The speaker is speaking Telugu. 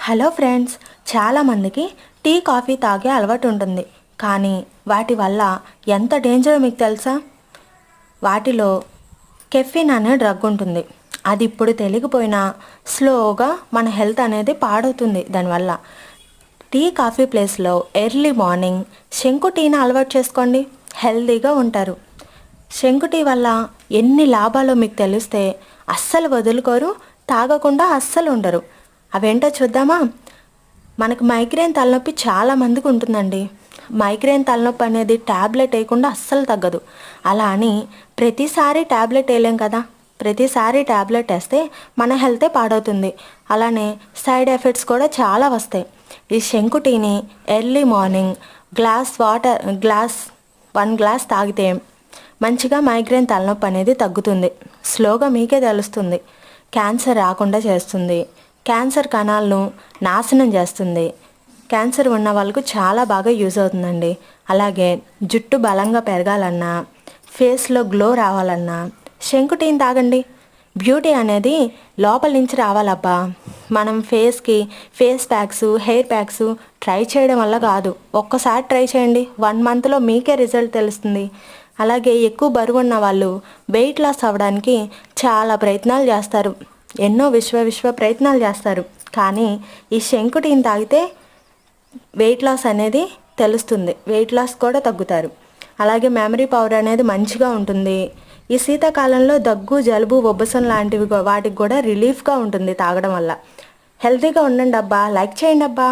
హలో ఫ్రెండ్స్, చాలామందికి టీ కాఫీ తాగే అలవాటు ఉంటుంది. కానీ వాటి వల్ల ఎంత డేంజరో మీకు తెలుసా? వాటిలో కెఫిన్ అనే డ్రగ్ ఉంటుంది. అది ఇప్పుడు తెలియకపోయినా స్లోగా మన హెల్త్ అనేది పాడవుతుంది దానివల్ల. టీ కాఫీ ప్లేస్లో ఎర్లీ మార్నింగ్ శంకు టీని అలవాటు చేసుకోండి, హెల్తీగా ఉంటారు. శంకు టీ వల్ల ఎన్ని లాభాలో మీకు తెలిస్తే అస్సలు వదులుకోరు, తాగకుండా అస్సలు ఉండరు. అవేంటో చూద్దామా? మనకు మైగ్రేన్ తలనొప్పి చాలామందికి ఉంటుందండి. మైగ్రేన్ తలనొప్పి అనేది ట్యాబ్లెట్ వేయకుండా అస్సలు తగ్గదు. అలా అని ప్రతిసారి ట్యాబ్లెట్ వేయలేం కదా. ప్రతిసారి ట్యాబ్లెట్ వేస్తే మన హెల్తే పాడవుతుంది. అలానే సైడ్ ఎఫెక్ట్స్ కూడా చాలా వస్తాయి. ఈ శంకు టీని ఎర్లీ మార్నింగ్ వన్ గ్లాస్ తాగితే మంచిగా మైగ్రేన్ తలనొప్పి అనేది తగ్గుతుంది. స్లోగా మీకే తెలుస్తుంది. క్యాన్సర్ రాకుండా చేస్తుంది. క్యాన్సర్ కణాలను నాశనం చేస్తుంది. క్యాన్సర్ ఉన్న వాళ్ళకు చాలా బాగా యూజ్ అవుతుందండి. అలాగే జుట్టు బలంగా పెరగాలన్నా, ఫేస్లో గ్లో రావాలన్నా శంకు టీని తాగండి. బ్యూటీ అనేది లోపల నుంచి రావాలబ్బా. మనం face packs, hair packs try చేయడం వల్ల కాదు. ఒక్కసారి ట్రై చేయండి, 1 మంత్లో మీకే రిజల్ట్ తెలుస్తుంది. అలాగే ఎక్కువ బరువు ఉన్న వాళ్ళు వెయిట్ లాస్ అవ్వడానికి చాలా ప్రయత్నాలు చేస్తారు. ఎన్నో విశ్వ ప్రయత్నాలు చేస్తారు. కానీ ఈ శంకు టీని తాగితే వెయిట్ లాస్ అనేది తెలుస్తుంది. వెయిట్ లాస్ కూడా తగ్గుతారు. అలాగే మెమరీ పవర్ అనేది మంచిగా ఉంటుంది. ఈ శీతాకాలంలో దగ్గు, జలుబు, ఉబ్బసం లాంటివి వాటికి కూడా రిలీఫ్గా ఉంటుంది తాగడం వల్ల. హెల్తీగా ఉండండి అబ్బా. లైక్ చేయండి అబ్బా.